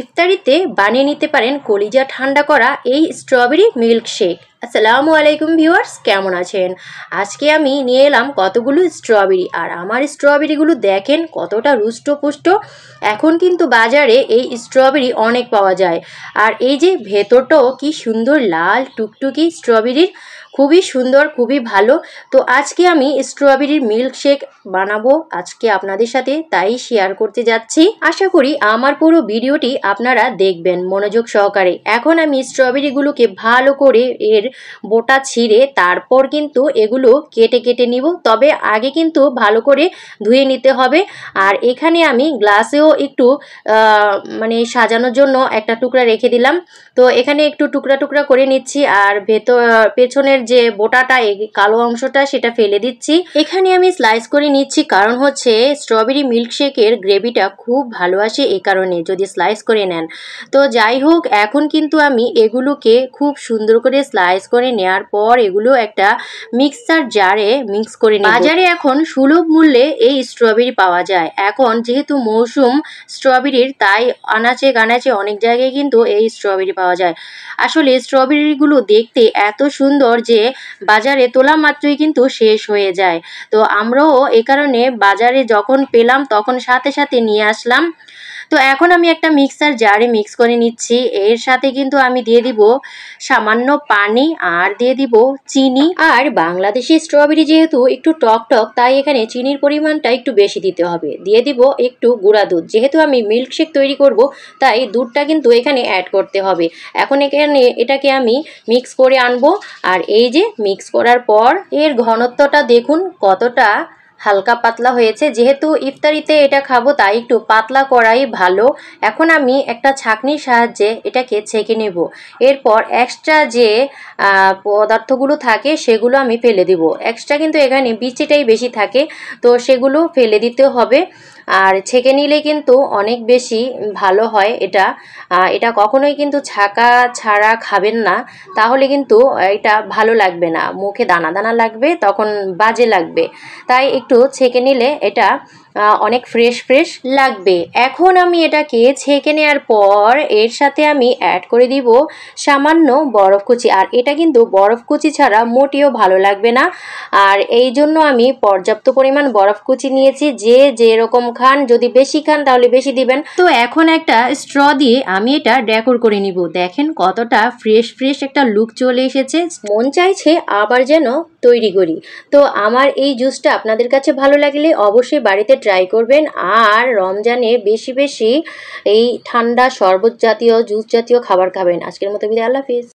ইফতারিতে বানিয়ে নিতে পারেন কলিজা ঠান্ডা করা এই স্ট্রবেরি মিল্কশেক। আসসালামু আলাইকুম ভিউয়ার্স, কেমন আছেন? আজকে আমি নিয়ে এলাম কতগুলো স্ট্রবেরি, আর আমার স্ট্রবেরিগুলো দেখেন কতটা রুষ্টপুষ্ট। এখন কিন্তু বাজারে এই স্ট্রবেরি অনেক পাওয়া যায়, আর এই যে ভেতরটাও কি সুন্দর লাল টুকটুকি স্ট্রবেরির, খুবই সুন্দর, খুবই ভালো। তো আজকে আমি স্ট্রবেরির মিল্কশেক বানাবো আজকে আপনাদের সাথে, তাই শেয়ার করতে যাচ্ছি। আশা করি আমার পুরো ভিডিওটি আপনারা দেখবেন মনোযোগ সহকারে। এখন আমি স্ট্রবেরিগুলোকে ভালো করে এর বোটা ছিঁড়ে তারপর কিন্তু এগুলো কেটে কেটে নিব, তবে আগে কিন্তু ভালো করে ধুয়ে নিতে হবে। আর এখানে আমি গ্লাসেও একটু মানে সাজানোর জন্য একটা টুকরা রেখে দিলাম। তো এখানে একটু টুকরা টুকরা করে নিচ্ছি, আর পেছনের যে বোটাটা কালো অংশটা সেটা ফেলে দিচ্ছি। এখানে আমি স্লাইস করে নিচ্ছি, কারণ হচ্ছে স্ট্রবেরি মিল্কশেকের গ্রেভিটা খুব ভালো আসে এই কারণে যদি স্লাইস করে নেন। তো যাই হোক, এখন কিন্তু আমি এগুলোকে খুব সুন্দর করে স্লাইস করে নেওয়ার পর এগুলো একটা মিক্সার জারে মিক্স করে নিব। বাজারে এখন সুলভ মূল্যে এই স্ট্রবেরি পাওয়া যায়। এখন যেহেতু মৌসুম স্ট্রবেরির, তাই আনাচে কানাচে অনেক জায়গায় কিন্তু এই স্ট্রবেরি পাওয়া যায়। আসলে স্ট্রবেরিগুলো দেখতে এত সুন্দর যে বাজারে তোলা মাত্রই কিন্তু শেষ হয়ে যায়। তো আমরাও এ কারণে বাজারে যখন পেলাম তখন সাথে সাথে নিয়ে আসলাম। তো এখন আমি একটা মিক্সার জারে মিক্স করে নিচ্ছি। এর সাথে কিন্তু আমি দিয়ে দিব সামান্য পানি, আর দিয়ে দিব চিনি। আর বাংলাদেশি স্ট্রবেরি যেহেতু একটু টক টক, তাই এখানে চিনির পরিমাণটা একটু বেশি দিতে হবে। দিয়ে দিব একটু গুঁড়া দুধ, যেহেতু আমি মিল্কশেক তৈরি করব তাই দুধটা কিন্তু এখানে অ্যাড করতে হবে। এখন এখানে এটাকে আমি মিক্স করে আনবো। আর এই যে মিক্স করার পর এর ঘনত্বটা দেখুন কতটা হালকা পাতলা হয়েছে। যেহেতু ইফতারিতে এটা খাবো তাই একটু পাতলা করাই ভালো। এখন আমি একটা ছাঁকনির সাহায্যে এটাকে ছেঁকে নেব। এরপর এক্সট্রা যে পদার্থগুলো থাকে সেগুলো আমি ফেলে দিব। এক্সট্রা কিন্তু এখানে বিচিটাই বেশি থাকে, তো সেগুলো ফেলে দিতে হবে। আর ছেঁকে নিলে কিন্তু অনেক বেশি ভালো হয়। এটা কখনোই কিন্তু ছাঁকা ছাড়া খাবেন না, তাহলে কিন্তু এটা ভালো লাগবে না, মুখে দানা দানা লাগবে, তখন বাজে লাগবে। তাই একটু ছেঁকে নিলে এটা অনেক ফ্রেশ ফ্রেশ লাগবে। এখন আমি এটাকে ছেঁকে নেওয়ার পর এর সাথে আমি অ্যাড করে দিব সামান্য বরফ কুচি। আর এটা কিন্তু বরফ কুচি ছাড়া মোটেও ভালো লাগবে না, আর এই জন্য আমি পর্যাপ্ত পরিমাণ বরফ কুচি নিয়েছি। যে যেরকম খান, যদি বেশি খান তাহলে বেশি দিবেন। তো এখন একটা স্ট্র দিয়ে আমি এটা ডেকোর করে নিব। দেখেন কতটা ফ্রেশ ফ্রেশ একটা লুক চলে এসেছে। মন চাইছে আবার যেন তৈরি করি। তো আমার এই জুসটা আপনাদের কাছে ভালো লাগলে অবশ্যই বাড়িতে ট্রাই করবেন। আর রমজানে বেশি বেশি এই ঠান্ডা শরবত জাতীয় জুস জাতীয় খাবার খাবেন। আজকের মতো বিদায়, আল্লাহ হাফিজ।